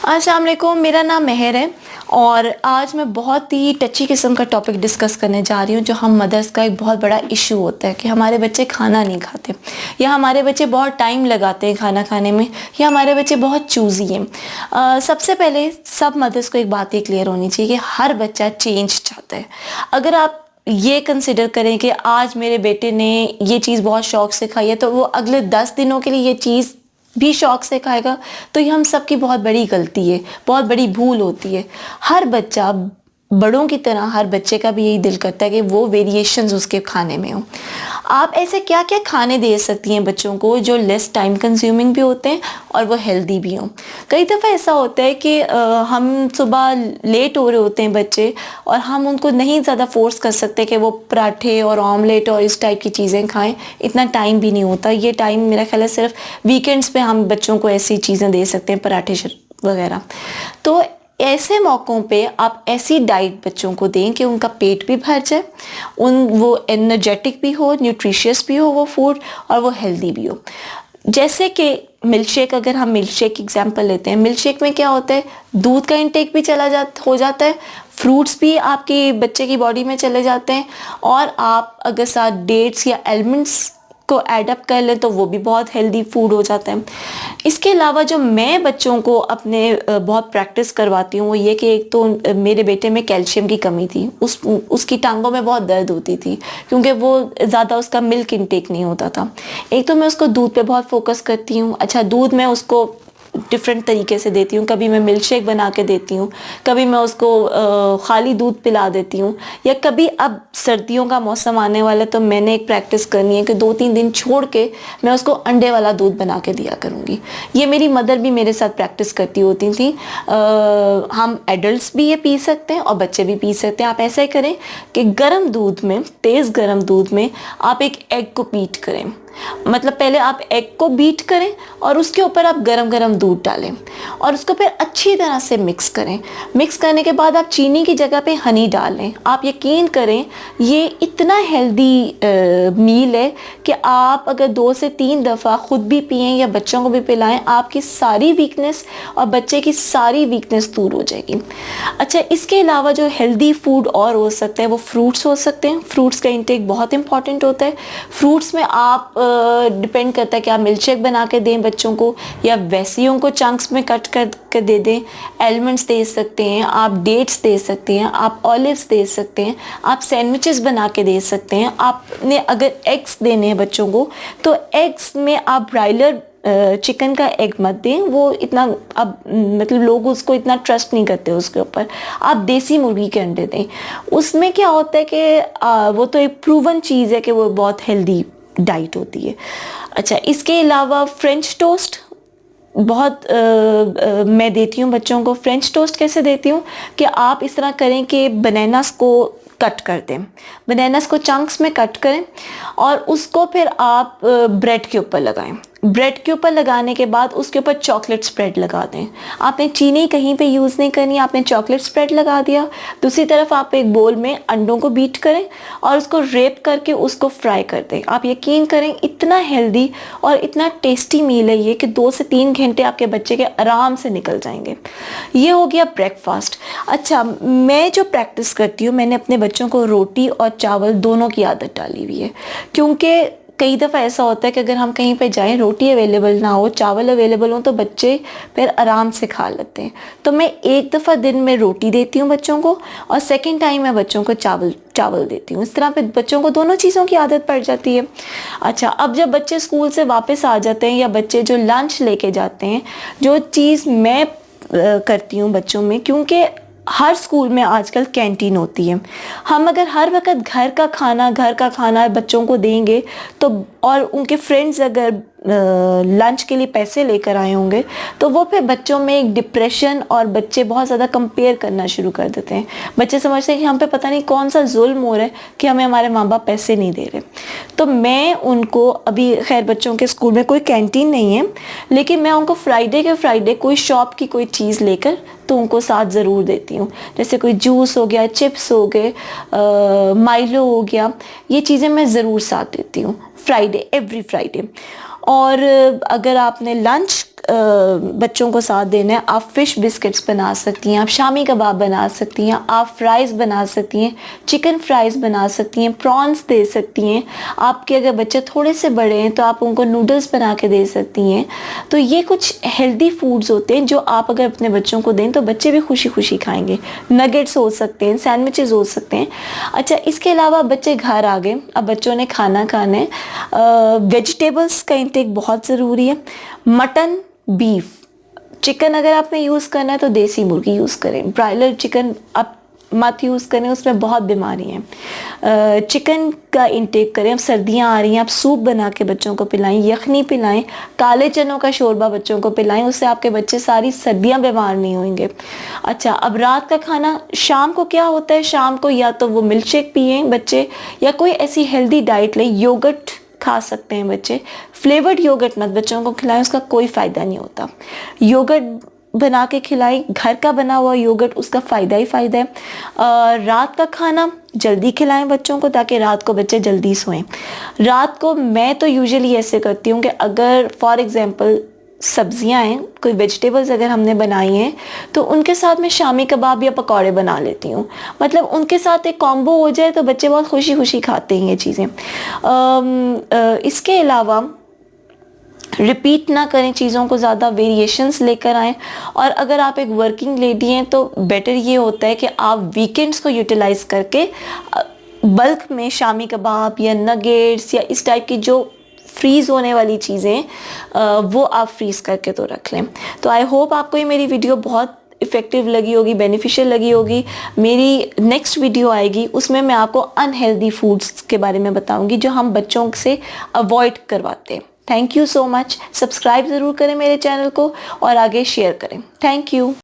अस्सलाम वालेकुम, मेरा नाम मेहर है और आज मैं बहुत ही टची किस्म का टॉपिक डिस्कस करने जा रही हूँ जो हम मदर्स का एक बहुत बड़ा इशू होता है कि हमारे बच्चे खाना नहीं खाते या हमारे बच्चे बहुत टाइम लगाते हैं खाना खाने में या हमारे बच्चे बहुत चूज़ी हैं। सबसे पहले सब मदर्स को एक बात ये क्लियर होनी चाहिए कि हर बच्चा चेंज चाहता है। अगर आप ये कंसिडर करें कि आज मेरे बेटे ने ये चीज़ बहुत शौक से खाई है तो वो अगले 10 दिनों के लिए ये चीज़ भी शौक से खाएगा, तो ये हम सबकी बहुत बड़ी गलती है, बहुत बड़ी भूल होती है। हर बच्चा बड़ों की तरह हर बच्चे का भी यही दिल करता है कि वो वेरिएशंस उसके खाने में हो। आप ऐसे क्या क्या खाने दे सकती हैं बच्चों को जो लेस टाइम कंज्यूमिंग भी होते हैं और वो हेल्दी भी हों। कई दफ़ा ऐसा होता है कि हम सुबह लेट हो रहे होते हैं बच्चे और हम उनको नहीं ज़्यादा फोर्स कर सकते कि वो पराठे और ऑमलेट और इस टाइप की चीज़ें खाएं। इतना टाइम भी नहीं होता। ये टाइम मेरा ख्याल है सिर्फ वीकेंड्स पे हम बच्चों को ऐसी चीज़ें दे सकते हैं, पराठे वगैरह। तो ऐसे मौक़ों पे आप ऐसी डाइट बच्चों को दें कि उनका पेट भी भर जाए, वो एनर्जेटिक भी हो, न्यूट्रिशियस भी हो वो फूड और वो हेल्दी भी हो। जैसे कि मिल्क शेक, अगर हम मिल्क शेक की एग्जांपल लेते हैं, मिल्क शेक में क्या होता है, दूध का इंटेक भी हो जाता है, फ्रूट्स भी आपके बच्चे की बॉडी में चले जाते हैं और आप अगर साथ डेट्स या आलमंड्स को ऐड अप कर लें तो वो भी बहुत हेल्दी फूड हो जाता है। इसके अलावा जो मैं बच्चों को अपने बहुत प्रैक्टिस करवाती हूँ वो ये कि एक तो मेरे बेटे में कैल्शियम की कमी थी, उसकी टांगों में बहुत दर्द होती थी क्योंकि वो ज़्यादा उसका मिल्क इंटेक नहीं होता था। एक तो मैं उसको दूध पे बहुत फोकस करती हूँ। अच्छा, दूध मैं उसको डिफरेंट तरीके से देती हूँ। कभी मैं मिल्क शेक बना के देती हूँ, कभी मैं उसको खाली दूध पिला देती हूँ, या कभी अब सर्दियों का मौसम आने वाला है तो मैंने एक प्रैक्टिस करनी है कि 2-3 दिन छोड़ के मैं उसको अंडे वाला दूध बना के दिया करूँगी। ये मेरी मदर भी मेरे साथ प्रैक्टिस करती होती थी। हम एडल्ट्स भी ये पी सकते हैं और बच्चे भी पी सकते हैं। आप ऐसा ही करें कि गर्म दूध में, तेज़ गर्म दूध में आप एक एग को बीट करें। मतलब पहले आप एग को बीट करें और उसके ऊपर आप गरम गरम दूध डालें और उसको फिर अच्छी तरह से मिक्स करें। मिक्स करने के बाद आप चीनी की जगह पे हनी डाल लें। आप यकीन करें ये इतना हेल्दी मील है कि आप अगर 2 से 3 दफ़ा ख़ुद भी पिएं या बच्चों को भी पिलाएं, आपकी सारी वीकनेस और बच्चे की सारी वीकनेस दूर हो जाएगी। अच्छा, इसके अलावा जो हेल्दी फूड और हो सकता है वो फ्रूट्स हो सकते हैं। फ्रूट्स का इंटेक बहुत इंपॉर्टेंट होता है। फ्रूट्स में आप डिपेंड करता है कि आप मिल्क शेक बना के दें बच्चों को या वैसे ही उनको चंक्स में कट कर दे दें। एलमंड्स दे सकते हैं, आप डेट्स दे सकते हैं, आप ऑलिव्स दे सकते हैं, आप सैंडविचेस बना के दे सकते हैं। आपने अगर एग्स देने हैं बच्चों को तो एग्स में आप ब्रायलर चिकन का एग मत दें, वो इतना अब मतलब लोग उसको इतना ट्रस्ट नहीं करते उसके ऊपर। आप देसी मुर्गी के अंडे दें। उसमें क्या होता है कि वो तो एक प्रूवन चीज़ है कि वो बहुत हेल्दी डाइट होती है। अच्छा, इसके अलावा फ्रेंच टोस्ट बहुत मैं देती हूँ बच्चों को। फ्रेंच टोस्ट कैसे देती हूँ कि आप इस तरह करें कि बनानास को कट कर दें, बनानास को चंक्स में कट करें और उसको फिर आप ब्रेड के ऊपर लगाएं। ब्रेड के ऊपर लगाने के बाद उसके ऊपर चॉकलेट स्प्रेड लगा दें। आपने चीनी कहीं पे यूज़ नहीं करनी, आपने चॉकलेट स्प्रेड लगा दिया। दूसरी तरफ आप एक बोल में अंडों को बीट करें और उसको रेप करके उसको फ्राई कर दें। आप यकीन करें इतना हेल्दी और इतना टेस्टी मील है ये कि 2 से 3 घंटे आपके बच्चे के आराम से निकल जाएंगे। ये हो गया ब्रेकफास्ट। अच्छा, मैं जो प्रैक्टिस करती हूँ, मैंने अपने बच्चों को रोटी और चावल दोनों की आदत डाली हुई है क्योंकि कई दफ़ा ऐसा होता है कि अगर हम कहीं पे जाएं, रोटी अवेलेबल ना हो, चावल अवेलेबल हो तो बच्चे फिर आराम से खा लेते हैं। तो मैं एक दफ़ा दिन में रोटी देती हूँ बच्चों को और सेकंड टाइम मैं बच्चों को चावल देती हूँ। इस तरह पे बच्चों को दोनों चीज़ों की आदत पड़ जाती है। अच्छा, अब जब बच्चे स्कूल से वापस आ जाते हैं या बच्चे जो लंच लेके जाते हैं, जो चीज़ मैं करती हूँ बच्चों में, क्योंकि हर स्कूल में आजकल कैंटीन होती है, हम अगर हर वक्त घर का खाना बच्चों को देंगे तो, और उनके फ्रेंड्स अगर लंच के लिए पैसे लेकर आए होंगे तो वो फिर बच्चों में एक डिप्रेशन और बच्चे बहुत ज़्यादा कंपेयर करना शुरू कर देते हैं। बच्चे समझते हैं कि हम पे पता नहीं कौन सा जुल्म हो रहा है कि हमें हमारे माँ बाप पैसे नहीं दे रहे। तो मैं उनको, अभी खैर बच्चों के स्कूल में कोई कैंटीन नहीं है, लेकिन मैं उनको फ्राइडे के फ्राइडे कोई शॉप की कोई चीज़ लेकर तो उनको साथ ज़रूर देती हूँ। जैसे कोई जूस हो गया, चिप्स हो गए, माइलो हो गया, ये चीज़ें मैं ज़रूर साथ देती हूँ एवरी फ्राइडे। और अगर आपने लंच बच्चों को साथ देना है, आप फ़िश बिस्किट्स बना सकती हैं, आप शामी कबाब बना सकती हैं, आप फ्राइज़ बना सकती हैं, चिकन फ्राइज़ बना सकती हैं, प्रॉन्स दे सकती हैं। आपके अगर बच्चे थोड़े से बड़े हैं तो आप उनको नूडल्स बना के दे सकती हैं। तो ये कुछ हेल्दी फूड्स होते हैं जो आप अगर अपने बच्चों को दें तो बच्चे भी खुशी खुशी खाएंगे। नगेट्स हो सकते हैं, सैंडविचेस हो सकते हैं। अच्छा, इसके अलावा बच्चे घर आ गए, अब बच्चों ने खाना खाना है, वेजिटेबल्स का इंटेक बहुत ज़रूरी है। मटन, बीफ, चिकन अगर आपने यूज़ करना है तो देसी मुर्गी यूज़ करें, ब्रायलर चिकन आप मत यूज़ करें, उसमें बहुत बीमारी हैं। चिकन का इंटेक करें। अब सर्दियाँ आ रही हैं, आप सूप बना के बच्चों को पिलाएं, यखनी पिलाएं, काले चनों का शोरबा बच्चों को पिलाएं, उससे आपके बच्चे सारी सर्दियाँ बीमार नहीं होंगे। अच्छा, अब रात का खाना, शाम को क्या होता है, शाम को या तो वो मिल्क शेक पिएं बच्चे या कोई ऐसी हेल्दी डाइट लें। योगर्ट खा सकते हैं बच्चे, फ्लेवर्ड योगर्ट मत बच्चों को खिलाएं, उसका कोई फ़ायदा नहीं होता। योगर्ट बना के खिलाएं, घर का बना हुआ योगर्ट, उसका फ़ायदा ही फ़ायदा है। रात का खाना जल्दी खिलाएं बच्चों को ताकि रात को बच्चे जल्दी सोएं। रात को मैं तो यूजुअली ऐसे करती हूँ कि अगर फॉर एग्ज़ाम्पल सब्जियां हैं, कोई वेजिटेबल्स अगर हमने बनाई हैं तो उनके साथ मैं शामी कबाब या पकौड़े बना लेती हूँ। मतलब उनके साथ एक कॉम्बो हो जाए तो बच्चे बहुत खुशी खुशी खाते हैं ये चीज़ें। इसके अलावा रिपीट ना करें चीज़ों को, ज़्यादा वेरिएशंस लेकर आएँ। और अगर आप एक वर्किंग लेडी हैं तो बेटर ये होता है कि आप वीकेंड्स को यूटिलाइज़ करके बल्क में शामी कबाब या नगेट्स या इस टाइप की जो फ्रीज़ होने वाली चीज़ें वो आप फ्रीज़ करके तो रख लें। तो आई होप आपको ये मेरी वीडियो बहुत इफ़ेक्टिव लगी होगी, बेनिफिशियल लगी होगी। मेरी नेक्स्ट वीडियो आएगी, उसमें मैं आपको अनहेल्दी फूड्स के बारे में बताऊंगी जो हम बच्चों से अवॉइड करवाते हैं। Thank you so much. Subscribe ज़रूर करें मेरे चैनल को और आगे शेयर करें। Thank you.